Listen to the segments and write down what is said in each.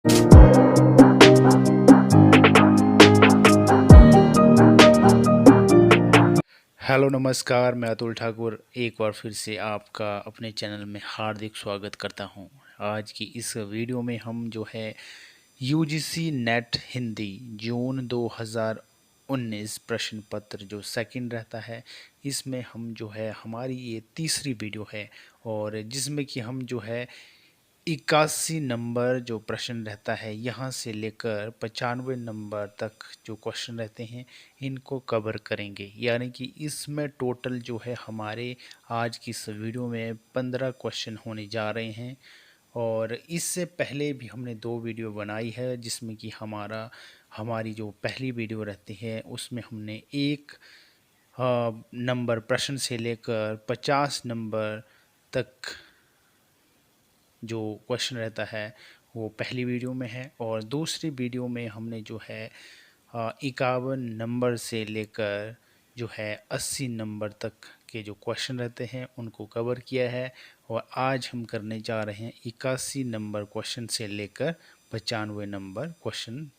Hello नमस्कार, मैं अतुल ठाकुर एक बार फिर से आपका अपने चैनल में हार्दिक स्वागत करता हूं। आज की इस वीडियो में हम जो है यूजीसी नेट हिंदी जून 2019 प्रश्न पत्र जो सेकंड रहता है, इसमें हम जो है हमारी ये तीसरी वीडियो है और जिसमें कि हम जो है 81 नंबर जो प्रश्न रहता है यहाँ से लेकर 95 नंबर तक जो क्वेश्चन रहते हैं इनको कवर करेंगे। यानी कि इसमें टोटल जो है हमारे आज की इस वीडियो में 15 क्वेश्चन होने जा रहे हैं। और इससे पहले भी हमने 2 वीडियो बनाई है जिसमें कि हमारी जो पहली वीडियो रहती है उसमें हमने एक नंबर प्रश्न से लेकर 50 नंबर तक जो क्वेश्चन रहता है वो पहली वीडियो में है और दूसरी वीडियो में हमने जो है 51 नंबर से लेकर जो है 80 नंबर तक के जो क्वेश्चन रहते हैं उनको कवर किया है। और आज हम करने जा रहे हैं 81 नंबर क्वेश्चन से लेकर 95 नंबर क्वेश्चन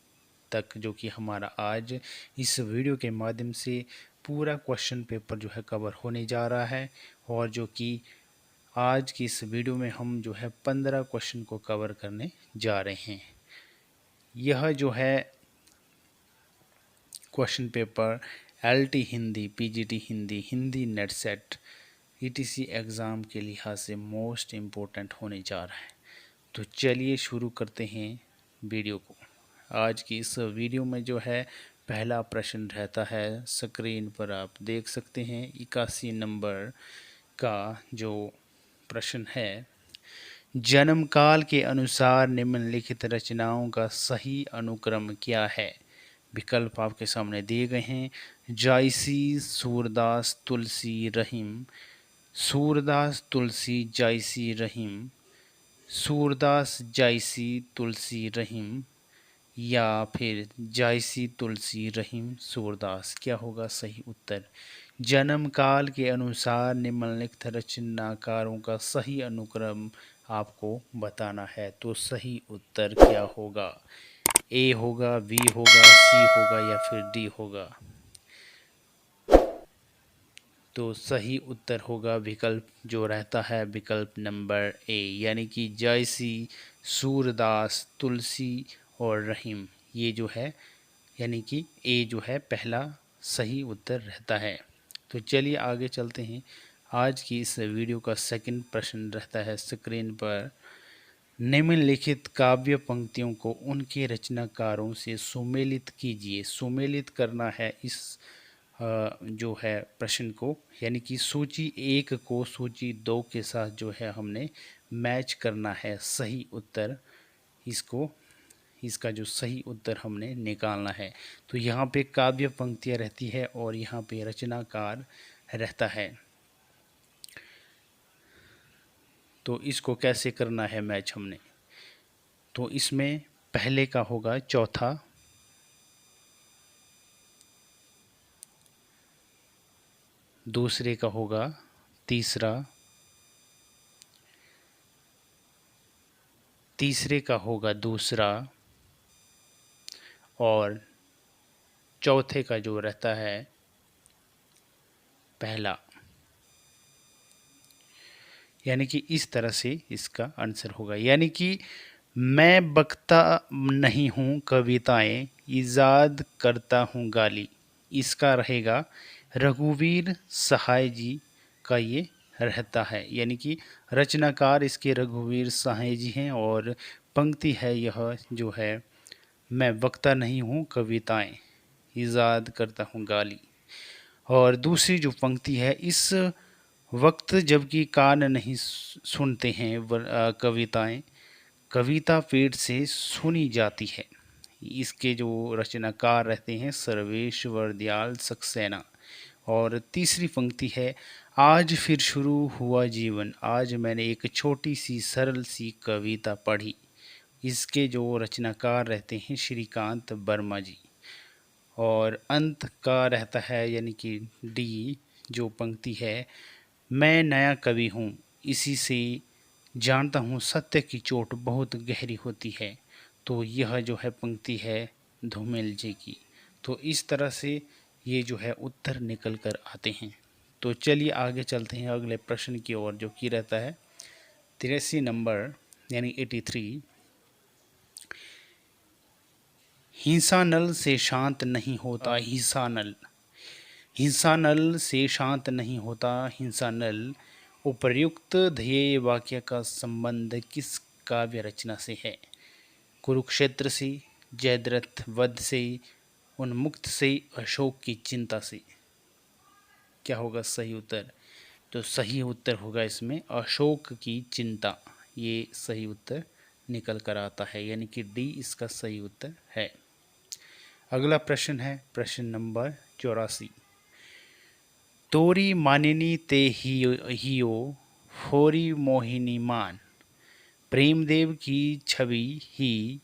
तक, जो कि हमारा आज इस वीडियो के माध्यम से पूरा क्वेश्चन पेपर जो है कवर होने जा रहा है। और जो कि आज की इस वीडियो में हम जो है 15 क्वेश्चन को कवर करने जा रहे हैं। यह जो है question paper LT Hindi, PGT Hindi, Hindi net set, etc exam के लिहाज से मोस्ट इम्पोर्टेंट होने जा रहा है। तो चलिए शुरू करते हैं वीडियो को। आज की इस वीडियो में जो है पहला प्रश्न रहता है, स्क्रीन पर आप देख सकते हैं 81 नंबर का जो प्रश्न है। जन्म काल के अनुसार निम्नलिखित रचनाओं का सही अनुक्रम क्या है? विकल्प आपके सामने दिए गए हैं। जायसी, सूरदास, तुलसी, रहीम, सूरदास, तुलसी, जायसी, रहीम, सूरदास, जायसी, तुलसी, रहीम, या फिर जायसी, तुलसी, रहीम, सूरदास। क्या होगा सही उत्तर? जन्म काल के अनुसार निम्नलिखित रचनाकारों का सही अनुक्रम आपको बताना है। तो सही उत्तर क्या होगा? ए होगा, बी होगा, सी होगा या फिर डी होगा? तो सही उत्तर होगा विकल्प जो रहता है विकल्प नंबर ए, यानी कि जायसी, सूरदास, तुलसी और रहीम। ये जो है यानी कि ए जो है पहला सही उत्तर रहता है। तो चलिए आगे चलते हैं। आज की इस वीडियो का सेकंड प्रश्न रहता है स्क्रीन पर। निम्नलिखित काव्य पंक्तियों को उनके रचनाकारों से सुमेलित कीजिए। सुमेलित करना है इस जो है प्रश्न को, यानी कि सूची 1 को सूची 2 के साथ जो है हमने मैच करना है सही उत्तर। इसका जो सही उत्तर हमने निकालना है। तो यहाँ पे काव्य पंक्तियाँ रहती है और यहाँ पे रचनाकार रहता है। तो इसको कैसे करना है मैच हमने? तो इसमें पहले का होगा चौथा, दूसरे का होगा तीसरा, तीसरे का होगा दूसरा और चौथे का जो रहता है पहला। यानी कि इस तरह से इसका आंसर होगा। यानी कि मैं बकता नहीं हूँ कविताएं, इजाद करता हूँ गाली। इसका रहेगा रघुवीर सहाय जी का ये रहता है। यानी कि रचनाकार इसके रघुवीर सहाय जी हैं और पंक्ति है यह जो है, मैं बकता नहीं हूँ कविताएं, इजाद करता हूँ गाली। और दूसरी जो पंक्ति है, इस वक्त जबकि कान नहीं सुनते हैं कविताएं, कविता पेट से सुनी जाती है। इसके जो रचनाकार रहते हैं सर्वेश्वर दयाल सक्सेना। और तीसरी पंक्ति है, आज फिर शुरू हुआ जीवन, आज मैंने एक छोटी सी सरल सी कविता पढ़ी। इसके जो रचनाकार रहते हैं श्रीकांत वर्मा जी। और अंत का रहता है यानी कि डी जो पंक्ति है, मैं नया कवि हूँ, इसी से जानता हूँ सत्य की चोट बहुत गहरी होती है। तो यह जो है पंक्ति है धूमेल जी की। तो इस तरह से ये जो है उत्तर निकल कर आते हैं। तो चलिए आगे चलते हैं अगले प्रश्न की ओर, जो कि रहता है 83 नंबर यानी 83। हिंसा नल से शांत नहीं होता हिंसा नल, हिंसा नल से शांत नहीं होता हिंसा नल। उपर्युक्त ध्येय वाक्य का संबंध किस काव्य रचना से है? कुरुक्षेत्र से, जयद्रथ वध से, उन्मुक्त से, अशोक की चिंता से। क्या होगा सही उत्तर? तो सही उत्तर होगा इसमें अशोक की चिंता। ये सही उत्तर निकल कर आता है, यानी कि डी इसका सही उत्तर है। अगला प्रश्न है प्रश्न नंबर 84। तोरी मानिनी ते हियो होरी मोहिनी मान, प्रेमदेव की छवि ही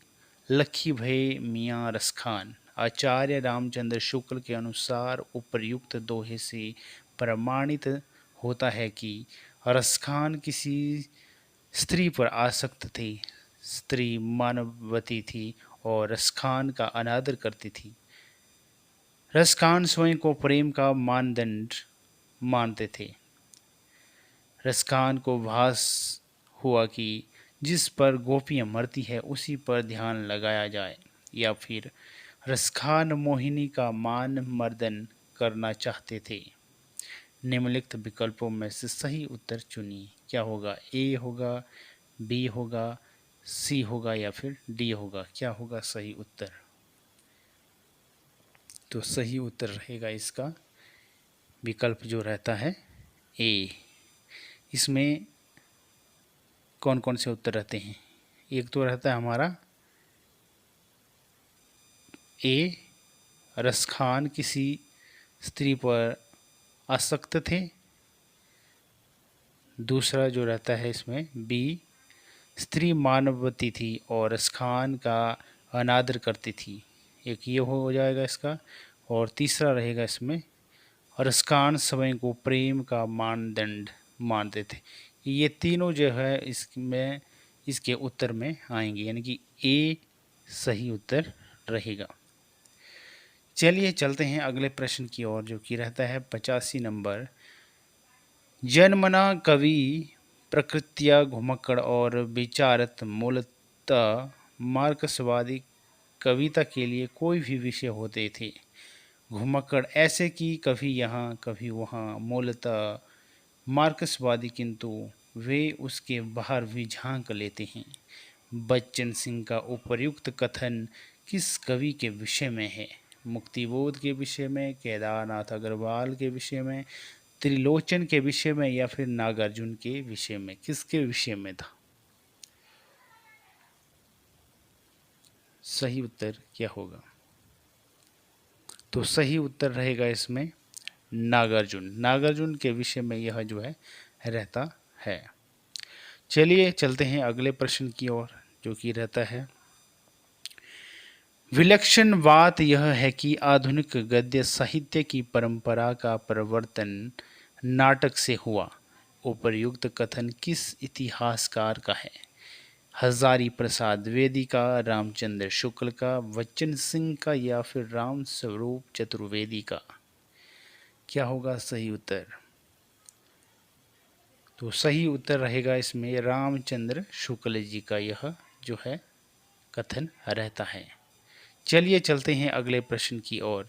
लखी भय मियाँ रसखान। आचार्य रामचंद्र शुक्ल के अनुसार उपर्युक्त दोहे से प्रमाणित होता है कि रसखान किसी स्त्री पर आसक्त थे। स्त्री मानवती थी और रसखान का अनादर करती थी। रसखान स्वयं को प्रेम का मानदंड मानते थे। रसखान को भास हुआ कि जिस पर गोपियाँ मरती है उसी पर ध्यान लगाया जाए, या फिर रसखान मोहिनी का मान मर्दन करना चाहते थे। निम्नलिखित विकल्पों में से सही उत्तर चुनिए। क्या होगा? ए होगा, बी होगा, सी होगा या फिर डी होगा? क्या होगा सही उत्तर? तो सही उत्तर रहेगा इसका विकल्प जो रहता है ए। इसमें कौन कौन से उत्तर रहते हैं? एक तो रहता है हमारा ए, रसखान किसी स्त्री पर आसक्त थे। दूसरा जो रहता है इसमें बी, स्त्री मानवती थी और रसखान का अनादर करती थी। एक ये हो जाएगा इसका। और तीसरा रहेगा इसमें रसखान स्वयं को प्रेम का मानदंड मानते थे। ये तीनों जो है इसमें इसके उत्तर में आएंगे, यानी कि ए सही उत्तर रहेगा। चलिए चलते हैं अगले प्रश्न की ओर, जो कि रहता है 85 नंबर। जन्मना कवि प्रकृत्या घुमक्कड़ और विचारत मूलतः मार्क्सवादी कविता के लिए कोई भी विषय होते थे। घुमक्कड़ ऐसे कि कभी यहाँ कभी वहाँ, मूलतः मार्क्सवादी, किंतु वे उसके बाहर भी झांक लेते हैं। बच्चन सिंह का उपर्युक्त कथन किस कवि के विषय में है? मुक्तिबोध के विषय में, केदारनाथ अग्रवाल के विषय में, त्रिलोचन के विषय में, या फिर नागार्जुन के विषय में? किसके विषय में था? सही उत्तर क्या होगा? तो सही उत्तर रहेगा इसमें नागार्जुन। नागार्जुन के विषय में यह जो है रहता है। चलिए चलते हैं अगले प्रश्न की ओर, जो कि रहता है विलक्षण बात यह है कि आधुनिक गद्य साहित्य की परंपरा का प्रवर्तन नाटक से हुआ। उपर्युक्त कथन किस इतिहासकार का है? हजारी प्रसाद द्विवेदी का, रामचंद्र शुक्ल का, बच्चन सिंह का, या फिर राम स्वरूप चतुर्वेदी का? क्या होगा सही उत्तर? तो सही उत्तर रहेगा इसमें रामचंद्र शुक्ल जी का यह जो है कथन रहता है। चलिए चलते हैं अगले प्रश्न की ओर।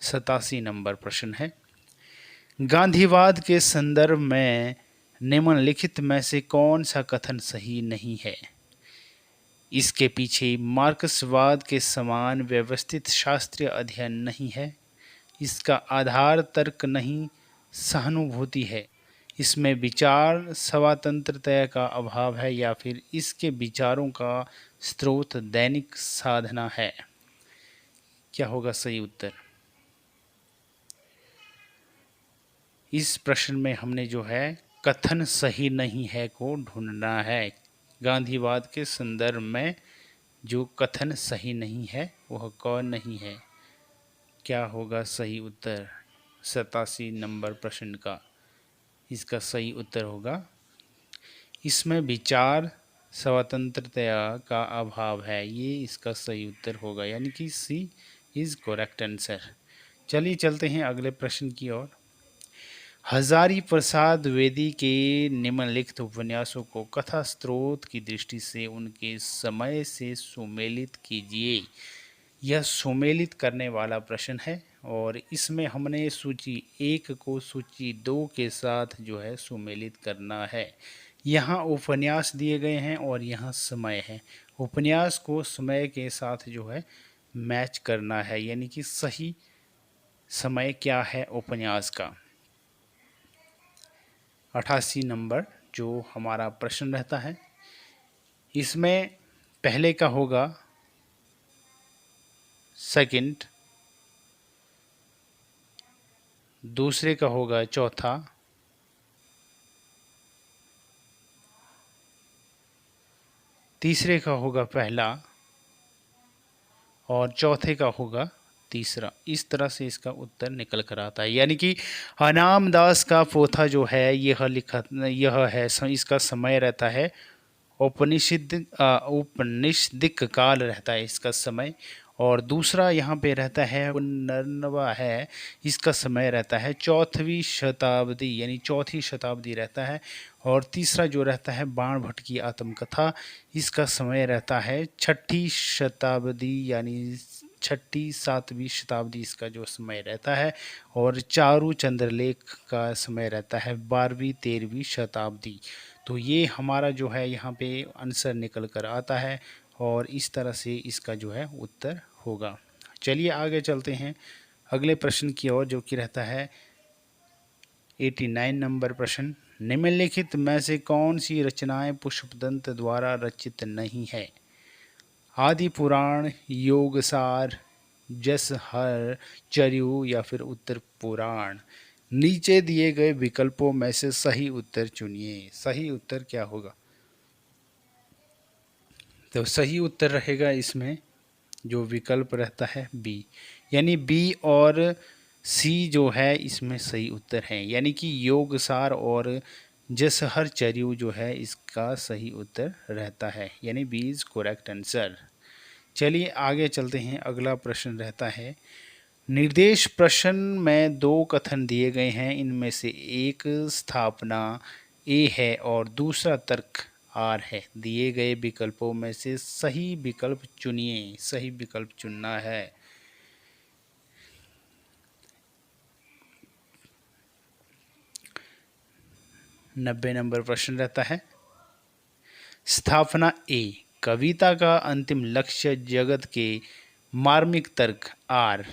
87 नंबर प्रश्न है, गांधीवाद के संदर्भ में निम्नलिखित में से कौन सा कथन सही नहीं है? इसके पीछे मार्क्सवाद के समान व्यवस्थित शास्त्रीय अध्ययन नहीं है। इसका आधार तर्क नहीं सहानुभूति है। इसमें विचार स्वातंत्रता का अभाव है, या फिर इसके विचारों का स्रोत दैनिक साधना है? क्या होगा सही उत्तर? इस प्रश्न में हमने जो है कथन सही नहीं है को ढूंढना है। गांधीवाद के संदर्भ में जो कथन सही नहीं है वह कौन नहीं है? क्या होगा सही उत्तर 87 नंबर प्रश्न का? इसका सही उत्तर होगा इसमें विचार स्वतंत्रता का अभाव है, ये इसका सही उत्तर होगा, यानी कि सी इज करेक्ट आंसर। चलिए चलते हैं अगले प्रश्न की ओर। हजारी प्रसाद द्विवेदी के निम्नलिखित उपन्यासों को कथा स्रोत की दृष्टि से उनके समय से सुमेलित कीजिए। यह सुमेलित करने वाला प्रश्न है और इसमें हमने सूची 1 को सूची 2 के साथ जो है सुमेलित करना है। यहाँ उपन्यास दिए गए हैं और यहाँ समय है। उपन्यास को समय के साथ जो है मैच करना है, यानी कि सही समय क्या है उपन्यास का। 88 नंबर जो हमारा प्रश्न रहता है, इसमें पहले का होगा सेकंड, दूसरे का होगा चौथा, तीसरे का होगा पहला और चौथे का होगा तीसरा। इस तरह से इसका उत्तर निकल कर आता है, यानी कि अनाम दास का पोथा जो है यह है इसका समय रहता है औपनिषदिक काल रहता है इसका समय। और दूसरा यहाँ पे रहता है पुनर्नवा है, इसका समय रहता है 4वीं शताब्दी, यानी 4थी शताब्दी रहता है। और तीसरा जो रहता है बाण भट्ट की आत्मकथा, इसका समय रहता है 6ठी शताब्दी, यानी 6ठी 7वीं शताब्दी इसका जो समय रहता है। और चारू चंद्रलेख का समय रहता है 12वीं 13वीं शताब्दी। तो ये हमारा जो है यहाँ पे आंसर निकल कर आता है और इस तरह से इसका जो है उत्तर होगा। चलिए आगे चलते हैं अगले प्रश्न की ओर, जो कि रहता है 89 नंबर प्रश्न। निम्नलिखित में से कौन सी रचनाएं पुष्पदंत द्वारा रचित नहीं है? आदि पुराण, योगसार, जसहर चर्यु या फिर उत्तर पुराण। नीचे दिए गए विकल्पों में से सही उत्तर चुनिए। सही उत्तर क्या होगा? तो सही उत्तर रहेगा इसमें जो विकल्प रहता है बी, यानी बी और सी जो है इसमें सही उत्तर है, यानी कि योगसार और जसहर चर्यु जो है इसका सही उत्तर रहता है, यानी बी इज करेक्ट आंसर। चलिए आगे चलते हैं। अगला प्रश्न रहता है, निर्देश प्रश्न में 2 कथन दिए गए हैं, इनमें से एक स्थापना ए है और दूसरा तर्क आर है। दिए गए विकल्पों में से सही विकल्प चुनिए। सही विकल्प चुनना है। नब्बे नंबर प्रश्न रहता है, स्थापना ए, कविता का अंतिम लक्ष्य जगत के मार्मिक तर्क आर,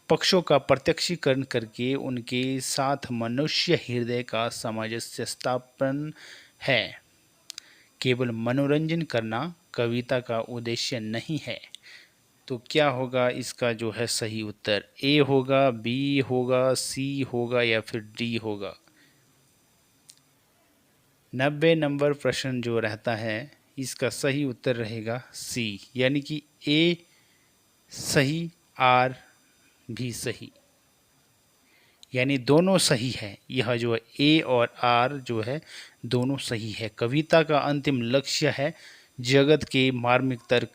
पक्षों का प्रत्यक्षीकरण करके उनके साथ मनुष्य हृदय का सामंजस्य स्थापन है। केवल मनोरंजन करना कविता का उद्देश्य नहीं है। तो क्या होगा इसका जो है सही उत्तर? ए होगा, बी होगा, सी होगा या फिर डी होगा? 90 नंबर प्रश्न जो रहता है इसका सही उत्तर रहेगा सी, यानी कि ए सही, आर भी सही, यानी दोनों सही है। यह जो है ए और आर जो है दोनों सही है। कविता का अंतिम लक्ष्य है जगत के मार्मिक तर्क,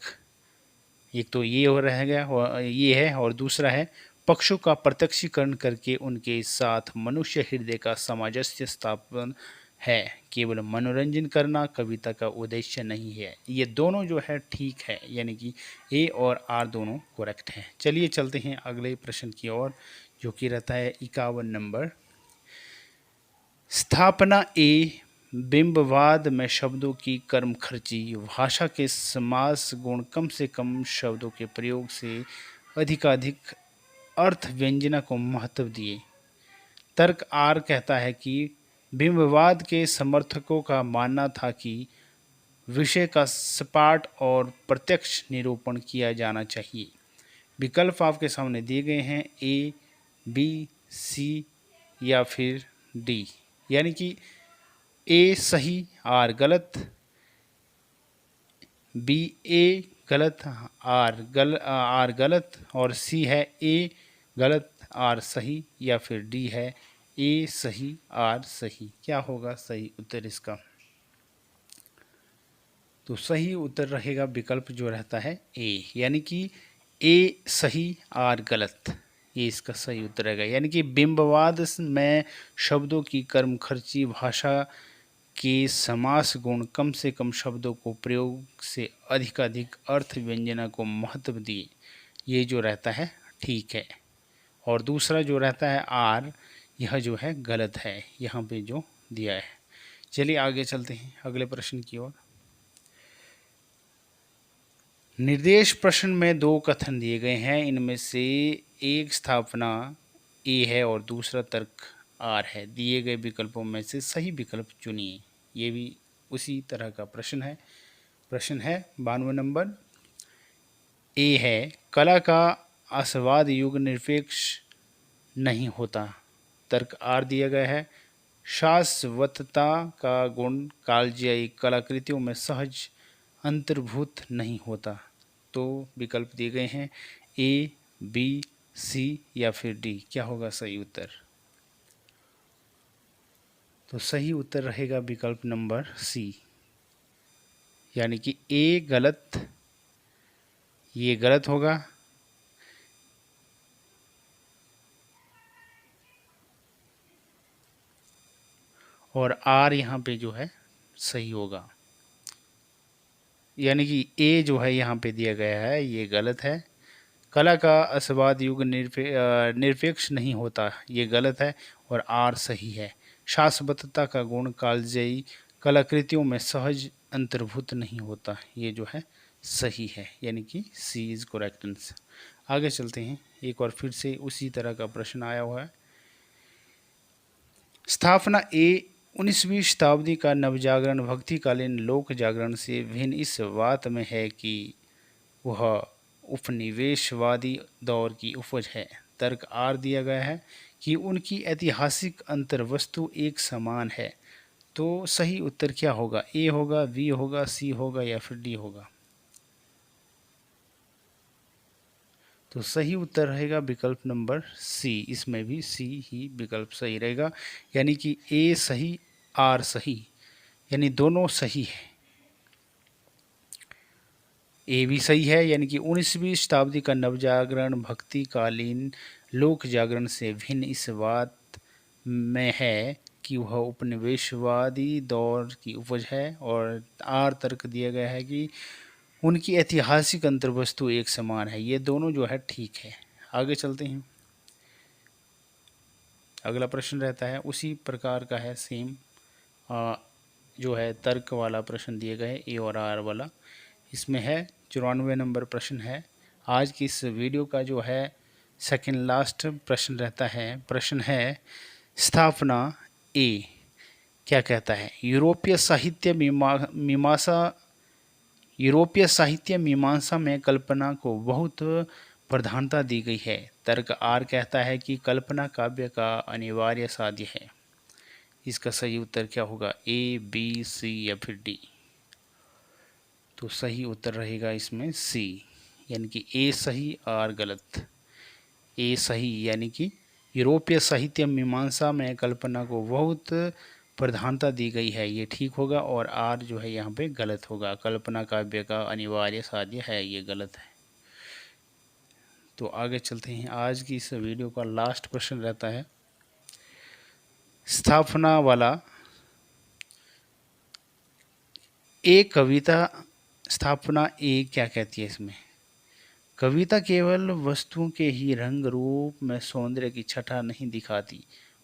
एक तो ये हो रह गया और ये है, और दूसरा है पक्षों का प्रत्यक्षीकरण करके उनके साथ मनुष्य हृदय का सामंजस्य स्थापन है। केवल मनोरंजन करना कविता का उद्देश्य नहीं है। ये दोनों जो है ठीक है, यानी कि ए और आर दोनों करेक्ट हैं। चलिए चलते हैं अगले प्रश्न की ओर, जो कि रहता है 51 नंबर। स्थापना ए, बिंबवाद में शब्दों की कर्म खर्ची, भाषा के समास गुण कम से कम शब्दों के प्रयोग से अधिकाधिक अर्थ व्यंजना को महत्व दिए। तर्क आर कहता है कि बिंबवाद के समर्थकों का मानना था कि विषय का सपाट और प्रत्यक्ष निरूपण किया जाना चाहिए। विकल्प आपके सामने दिए गए हैं, ए, बी, सी या फिर डी, यानी कि ए सही, आर गलत, बी ए गलत, आर गलत, और सी है ए गलत आर सही, या फिर डी है ए सही आर सही। क्या होगा सही उत्तर इसका? तो सही उत्तर रहेगा विकल्प जो रहता है ए, यानी कि ए सही आर गलत, ये इसका सही उत्तर रहेगा। यानी कि बिंबवाद में शब्दों की कर्म खर्ची भाषा के समास गुण कम से कम शब्दों को प्रयोग से अधिक अर्थ व्यंजना को महत्व दिए, ये जो रहता है ठीक है। और दूसरा जो रहता है आर, यह जो है गलत है यहाँ पे जो दिया है। चलिए आगे चलते हैं अगले प्रश्न की ओर। निर्देश प्रश्न में दो कथन दिए गए हैं, इनमें से एक स्थापना ए है और दूसरा तर्क आर है। दिए गए विकल्पों में से सही विकल्प चुनिए। ये भी उसी तरह का प्रश्न है। प्रश्न है 92 नंबर। ए है कला का आस्वाद युग निरपेक्ष नहीं होता। तर्क आर दिया गया है शाश्वतता का गुण कालजयी कलाकृतियों में सहज अंतर्भूत नहीं होता। तो विकल्प दिए गए हैं ए, बी, सी या फिर डी। क्या होगा सही उत्तर? तो सही उत्तर रहेगा विकल्प नंबर सी, यानी कि ए गलत, ये गलत होगा। और आर यहाँ पे जो है सही होगा, यानी कि ए जो है यहाँ पे दिया गया है ये गलत है। कला का आस्वाद युग निरपेक्ष नहीं होता, ये गलत है। और आर सही है। शाश्वतता का गुण कालजयी कलाकृतियों में सहज अंतर्भूत नहीं होता, ये जो है सही है, यानी कि सी इज करेक्ट आंसर। आगे चलते हैं, एक और फिर से उसी तरह का प्रश्न आया हुआ है। स्थापना ए 19वीं शताब्दी का नवजागरण भक्तिकालीन लोक जागरण से भिन्न इस बात में है कि वह उपनिवेशवादी दौर की उपज है। तर्क आर दिया गया है कि उनकी ऐतिहासिक अंतर्वस्तु एक समान है। तो सही उत्तर क्या होगा? ए होगा, बी होगा, सी होगा या फिर डी होगा? तो सही उत्तर रहेगा विकल्प नंबर सी। इसमें भी सी ही विकल्प सही रहेगा, यानी कि ए सही आर सही, यानी दोनों सही है। ए भी सही है, यानी कि 19वीं शताब्दी का नवजागरण भक्तिकालीन लोक जागरण से भिन्न इस बात में है कि वह उपनिवेशवादी दौर की उपज है। और आर तर्क दिया गया है कि उनकी ऐतिहासिक अंतर्वस्तु एक समान है। ये दोनों जो है ठीक है। आगे चलते हैं, अगला प्रश्न रहता है उसी प्रकार का है, सेम जो है तर्क वाला प्रश्न दिए गए ए और आर वाला। इसमें है 94 नंबर प्रश्न है। आज की इस वीडियो का जो है सेकंड लास्ट प्रश्न रहता है। प्रश्न है स्थापना ए क्या कहता है? यूरोपीय साहित्य मीमांसा में कल्पना को बहुत प्रधानता दी गई है। तर्क आर कहता है कि कल्पना काव्य का अनिवार्य साध्य है। इसका सही उत्तर क्या होगा? ए, बी, सी या फिर डी? तो सही उत्तर रहेगा इसमें सी, यानी कि ए सही आर गलत। ए सही, यानी कि यूरोपीय साहित्य मीमांसा में कल्पना को बहुत प्रधानता दी गई है, ये ठीक होगा। और आर जो है यहाँ पे गलत होगा, कल्पना काव्य का अनिवार्य साध्य है, ये गलत है। तो आगे चलते हैं, आज की इस वीडियो का लास्ट प्रश्न रहता है स्थापना वाला। एक कविता स्थापना ए क्या कहती है इसमें? कविता केवल वस्तुओं के ही रंग रूप में सौंदर्य की छटा नहीं दिखाती,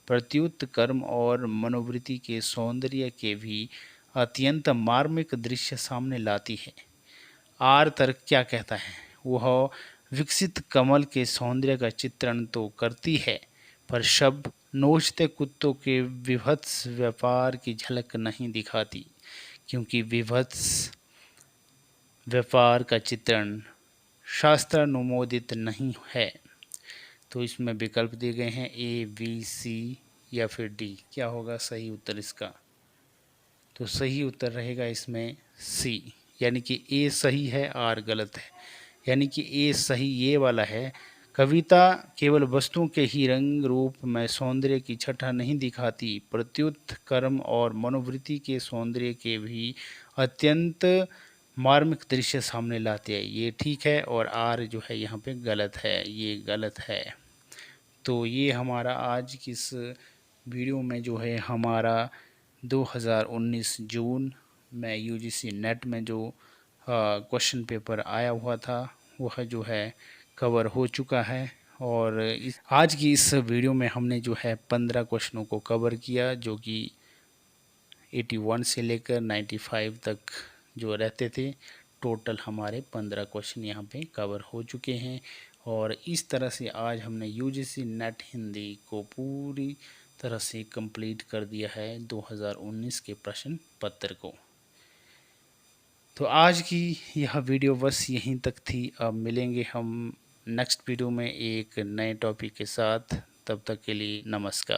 प्रत्युत कर्म और मनोवृत्ति के सौंदर्य के भी अत्यंत मार्मिक दृश्य सामने लाती है। आर तर्क क्या कहता है? वह विकसित कमल के सौंदर्य का चित्रण तो करती है, पर शब्द नोचते कुत्तों के विभत्स व्यापार की झलक नहीं दिखाती, क्योंकि विभत्स व्यापार का चित्रण शास्त्रानुमोदित नहीं है। तो इसमें विकल्प दिए गए हैं ए, बी, सी या फिर डी। क्या होगा सही उत्तर इसका? तो सही उत्तर रहेगा इसमें सी, यानी कि ए सही है आर गलत है। यानी कि ए सही ये वाला है, कविता केवल वस्तुओं के ही रंग रूप में सौंदर्य की छटा नहीं दिखाती, प्रत्युत कर्म और मनोवृत्ति के सौंदर्य के भी अत्यंत मार्मिक दृश्य सामने लाते हैं, ये ठीक है, और आर जो है यहाँ पे गलत है, ये गलत है। तो ये हमारा आज की इस वीडियो में जो है हमारा 2019 जून में यूजीसी नेट में जो क्वेश्चन पेपर आया हुआ था वह जो है कवर हो चुका है। और आज की इस वीडियो में हमने जो है 15 क्वेश्चनों को कवर किया, जो कि 81 से लेकर 95 तक जो रहते थे। टोटल हमारे 15 क्वेश्चन यहाँ पे कवर हो चुके हैं। और इस तरह से आज हमने यूजीसी नेट हिंदी को पूरी तरह से कंप्लीट कर दिया है 2019 के प्रश्न पत्र को। तो आज की यह वीडियो बस यहीं तक थी। अब मिलेंगे हम नेक्स्ट वीडियो में एक नए टॉपिक के साथ। तब तक के लिए नमस्कार।